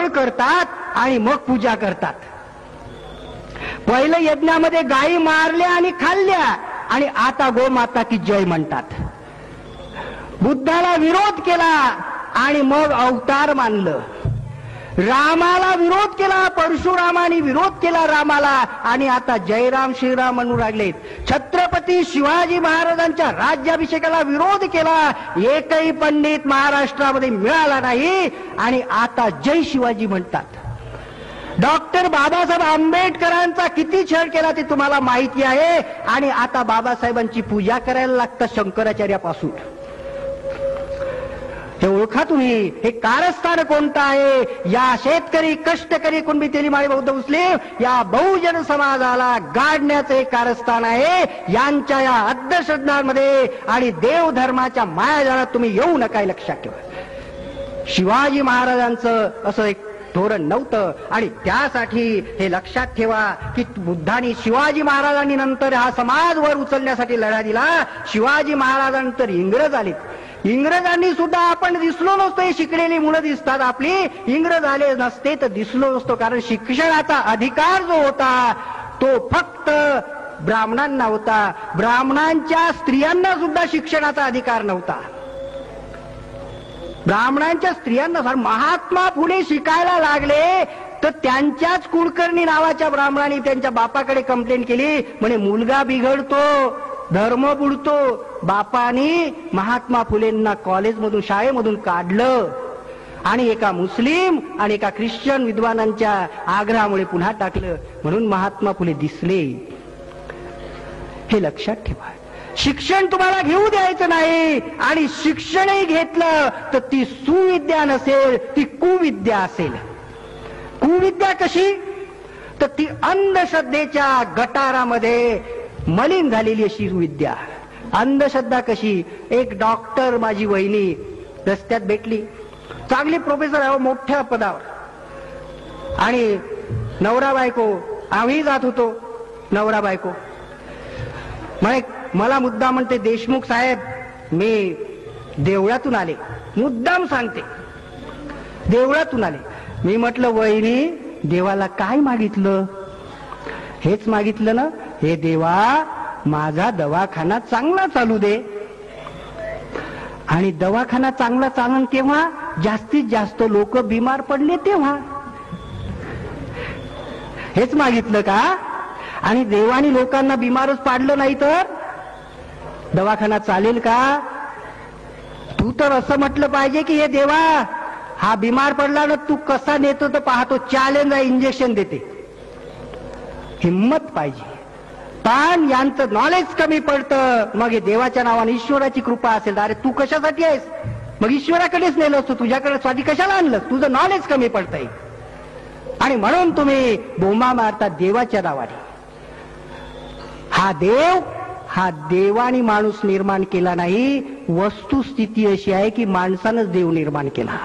करतात आणि मग पूजा करतात. पहिलं यज्ञामध्ये गायी मारल्या आणि खाल्ल्या आणि आता गोमाता की जय म्हणतात. बुद्धाला विरोध केला आणि मग अवतार मानलं. रामाला विरोध केला, परशुरामाने विरोध केला रामाला आणि आता जयराम श्रीराम म्हणू लागलेत. छत्रपती शिवाजी महाराजांच्या राज्याभिषेकाला विरोध केला, एकही पंडित महाराष्ट्रामध्ये मिळाला नाही आणि आता जय शिवाजी म्हणतात. डॉक्टर बाबासाहेब आंबेडकरांचा किती छळ केला ते तुम्हाला माहिती आहे आणि आता बाबासाहेबांची पूजा करायला लागतं शंकराचार्यापासून. हे ओळखा तुम्ही, हे कारस्थान कोणतं आहे? या शेतकरी, कष्टकरी, कुणबी, तेलीमाळी, बौद्ध, मुस्लिम या बहुजन समाजाला गाडण्याचं एक कारस्थान आहे. यांच्या या अंधश्रद्धांमध्ये आणि देवधर्माच्या मायाजाळात तुम्ही येऊ नका, लक्षात ठेवा. शिवाजी महाराजांचं असं एक धोरण नव्हतं आणि त्यासाठी हे लक्षात ठेवा की बुद्धांनी शिवाजी महाराजांनी नंतर हा समाज वर उचलण्यासाठी लढा दिला. शिवाजी महाराजांनंतर इंग्रज आले. इंग्रजांनी सुद्धा आपण दिसलो नसतो, हे शिकलेली मुलं दिसतात आपली. इंग्रज आले नसते तर दिसलो नसतो, कारण शिक्षणाचा अधिकार जो होता तो फक्त ब्राह्मणांना होता. ब्राह्मणांच्या स्त्रियांना सुद्धा शिक्षणाचा अधिकार नव्हता. ब्राह्मणांच्या स्त्रियांना, महात्मा फुले शिकायला लागले तर त्यांच्याच कुलकर्णी नावाच्या ब्राह्मणांनी त्यांच्या बापाकडे कंप्लेंट केली, म्हणे मुलगा बिघडतो, धर्म बुडतो. बापानी महात्मा फुलेंना कॉलेजमधून, शाळेमधून काढलं आणि एका मुस्लिम आणि एका ख्रिश्चन विद्वानांच्या आग्रहामुळे पुन्हा टाकलं. म्हणून महात्मा फुले दिसले. हे लक्षात ठेवा. शिक्षण तुम्हाला घेऊ द्यायचं नाही आणि शिक्षणही घेतलं तर ती सुविद्या नसेल, ती कुविद्या असेल. कुविद्या कशी? तर ती अंधश्रद्धेच्या गटारामध्ये मलिन झालेली अशी विद्या. अंधश्रद्धा कशी? एक डॉक्टर माझी वहिनी रस्त्यात भेटली, चांगली प्रोफेसर आहे, मोठ्या पदावर, आणि नवरा बायको, आम्ही जात होतो नवरा बायको. मला मुद्दाम म्हणते, देशमुख साहेब मी देवळातून आले, मुद्दाम सांगते देवळातून आले. मी म्हटलं वहिनी देवाला काय मागितलं? हेच मागितलं ना, हे देवा माझा दवाखाना चांगला चालू दे. आणि दवाखाना चांगला चालन केव्हा? जास्तीत जास्त लोक बिमार पडले तेव्हा. हेच मागितलं का? आणि देवानी लोकांना बिमारच पाडलं नाही तर दवाखाना चालेल का? तू तर असं म्हटलं पाहिजे की हे देवा हा बिमार पडला ना, तू कसा नेतो तर पाहतो, चॅलेंज आहे, इंजेक्शन देते. हिम्मत पाहिजे. पण यांचं नॉलेज कमी पडतं. मग हे देवाच्या नावाने ईश्वराची कृपा असेल, अरे तू कशासाठी आहेस? मग ईश्वराकडेच नेलं असतो, तुझ्याकडे स्वाती कशाला आणलं? तुझं नॉलेज कमी पडतंय आणि म्हणून तुम्ही बोंबा मारता देवाच्या नावाने. हा देवानी माणूस निर्माण केला नाही. वस्तुस्थिती अशी आहे की माणसानंच देव निर्माण केला.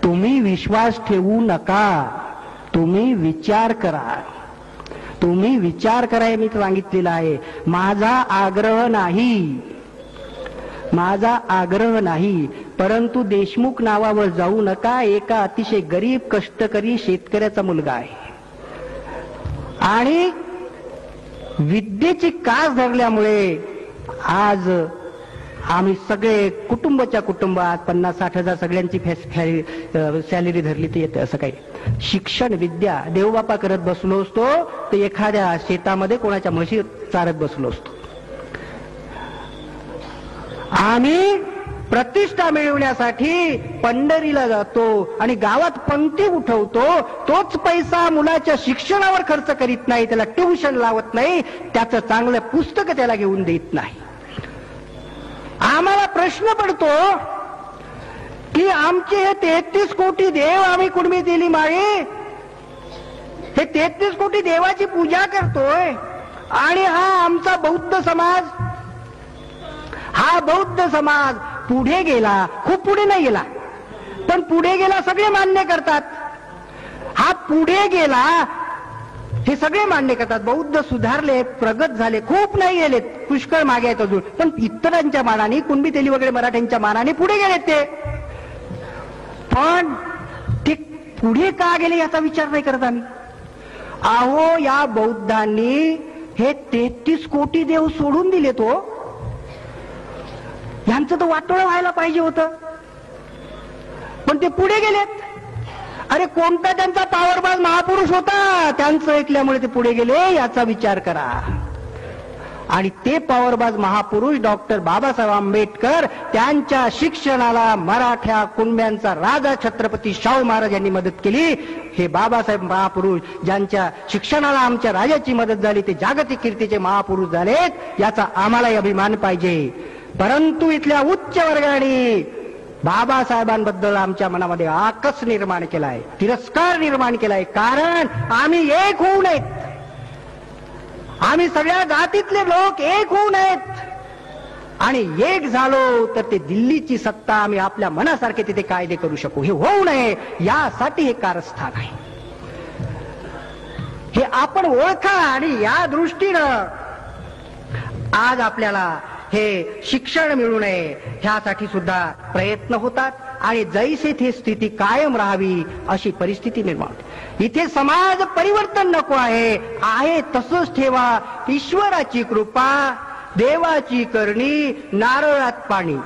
तुम्ही विश्वास ठेवू नका, तुम्ही विचार करा. तुम्ही विचार करा, मी सांगितलेलं आहे. माझा आग्रह नाही, परंतु देशमुख नावावर जाऊ नका. एका अतिशय गरीब कष्टकरी शेतकऱ्याचा मुलगा आहे आणि विद्येची कास धरल्यामुळे आज आम्ही सगळे कुटुंबाच्या कुटुंबात 50-60 हजार सगळ्यांची सॅलरी धरली ती येते. असं काही शिक्षण विद्या देवबापा करत बसलो असतो तर एखाद्या शेतामध्ये कोणाच्या म्हशी चारत बसलो असतो. आम्ही प्रतिष्ठा मिळवण्यासाठी पंढरीला जातो आणि गावात पंक्ती उठवतो. तोच पैसा मुलाच्या शिक्षणावर खर्च करीत नाही, त्याला ट्युशन लावत नाही, त्याचं चांगलं पुस्तक त्याला घेऊन देत नाही. आम्हाला प्रश्न पडतो की आमचे हे 33 कोटी देव आम्ही कुणबी दिली माळे, हे 33 कोटी देवाची पूजा करतोय आणि हा आमचा बौद्ध समाज पुढे गेला. खूप पुढे नाही गेला, पण पुढे गेला सगळे मान्य करतात. हा पुढे गेला हे सगळे मान्य करतात. बौद्ध सुधारले, प्रगत झाले, खूप नाही गेलेत, पुष्कळ मागे आहेत अजून, पण इतरांच्या मानाने, कुणबी तेली वगैरे मराठ्यांच्या मानाने पुढे गेलेत ते. पण पुढे का गेले याचा विचार नाही करत आम्ही. अहो या बौद्धांनी हे 33 कोटी देव सोडून दिले तो, यांचं तर वाटोळं व्हायला पाहिजे होतं, पण ते पुढे गेलेत. अरे कोणता त्यांचा पावरबाज महापुरुष होता, त्यांचं ऐकल्यामुळे ते पुढे गेले याचा विचार करा. आणि ते पावरबाज महापुरुष डॉक्टर बाबासाहेब आंबेडकर, त्यांच्या शिक्षणाला मराठा कुणब्यांचा राजा छत्रपती शाहू महाराज यांनी मदत केली. हे बाबासाहेब महापुरुष ज्यांच्या शिक्षणाला आमच्या राजाची मदत झाली, ते जागतिक कीर्तीचे महापुरुष झालेत, याचा आम्हालाही अभिमान पाहिजे. परंतु इथल्या उच्च वर्गाने बाबासाहेबांबद्दल आमच्या मनामध्ये आकस निर्माण केलाय, तिरस्कार निर्माण केलाय. कारण आम्ही एक होऊ नयेत, आम्ही सगळ्या जातीतले लोक एक होऊ नयेत, आणि एक झालो तर ते दिल्लीची सत्ता आम्ही आपल्या मनासारखे तिथे कायदे करू शकू. हे होऊ नये यासाठी हे कारस्थान आहे. हे आपण ओळखा. आणि या दृष्टीनं आज आपल्याला हे शिक्षण मिळू नये ह्यासाठी सुद्धा प्रयत्न होतात. आणि जैसे थे स्थिती कायम राहावी अशी परिस्थिती निर्माण होते. इथे समाज परिवर्तन नको आहे तसंच ठेवा. ईश्वराची कृपा, देवाची करणी, नारळात पाणी.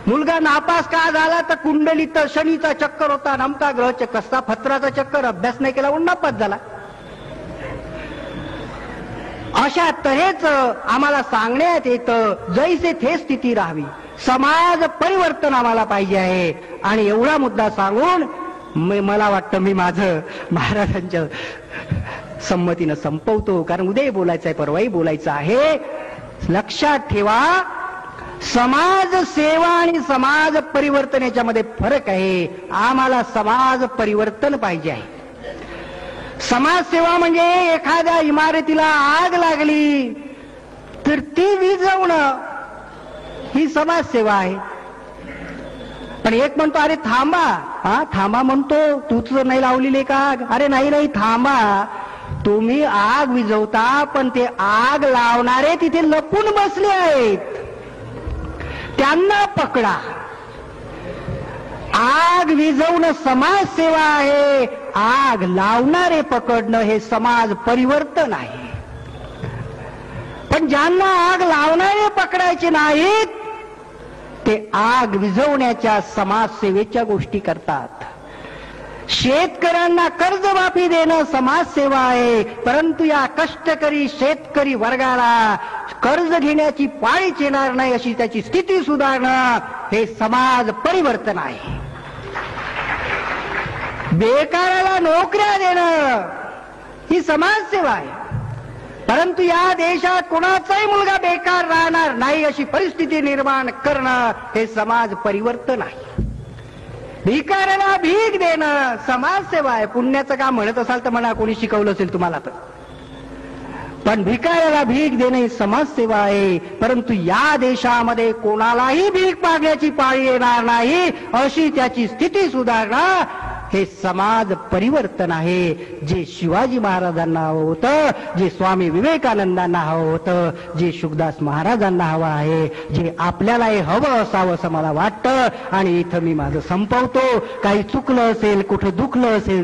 मुलगा नापास का झाला तर कुंडलीत शनीचा चक्कर होता, नमका ग्रह चक्कर असता, फत्राचा चक्कर, अभ्यास नाही केला म्हणून नापास झाला. अशा तऱ्हेच आम्हाला सांगण्यात येतं जैसे थे स्थिती राहावी. समाज परिवर्तन आम्हाला पाहिजे आहे. आणि एवढा मुद्दा सांगून मला वाटतं मी माझं महाराजांच्या संमतीनं संपवतो, कारण उद्याही बोलायचं आहे, परवाही बोलायचं आहे. लक्षात ठेवा, समाज सेवा आणि समाज परिवर्तन याच्यामध्ये फरक आहे. आम्हाला समाज परिवर्तन पाहिजे आहे. समाजसेवा म्हणजे एखाद्या इमारतीला आग लागली तर ती विझवणं ही समाजसेवा आहे. पण एक म्हणतो अरे थांबा, थांबा म्हणतो, तूच नाही लावलेली का आग? अरे नाही थांबा, तुम्ही आग विझवता पण ते आग लावणारे तिथे लपून बसले आहेत, त्यांना पकडा. आग विझवणं समाजसेवा आहे, आग लावणारे पकडणं हे समाज परिवर्तन आहे. पण ज्यांना आग लावणारे पकडायचे नाहीत ते आग विझवण्याच्या समाजसेवेच्या गोष्टी करतात. शेतकऱ्यांना कर्जमाफी देणं समाजसेवा आहे, परंतु या कष्टकरी शेतकरी वर्गाला कर्ज घेण्याची पाळीच येणार नाही अशी त्याची स्थिती सुधारणं हे समाज परिवर्तन आहे. बेकाराला नोकऱ्या देणं ही समाजसेवा आहे, परंतु या देशात कोणाचाही मुलगा बेकार राहणार नाही अशी परिस्थिती निर्माण करणं हे समाज परिवर्तन आहे. भिकाऱ्याला भीक देणं समाजसेवा आहे. पुण्याचं काम म्हणत असाल तर म्हणा, कोणी शिकवलं असेल तुम्हाला तर. पण भिकाऱ्याला भीक देणे ही समाजसेवा आहे, परंतु या देशामध्ये कोणालाही भीक मागण्याची पाळी येणार नाही अशी त्याची स्थिती सुधारणं हे समाज परिवर्तन आहे. जे शिवाजी महाराजांना हवं होतं, जे स्वामी विवेकानंदांना हवं होतं, जे शुकदास महाराजांना हवं आहे, जे आपल्यालाही हवं असावं असं मला वाटतं. आणि इथं मी माझं संपवतो. काही चुकलं असेल, कुठं दुखलं असेल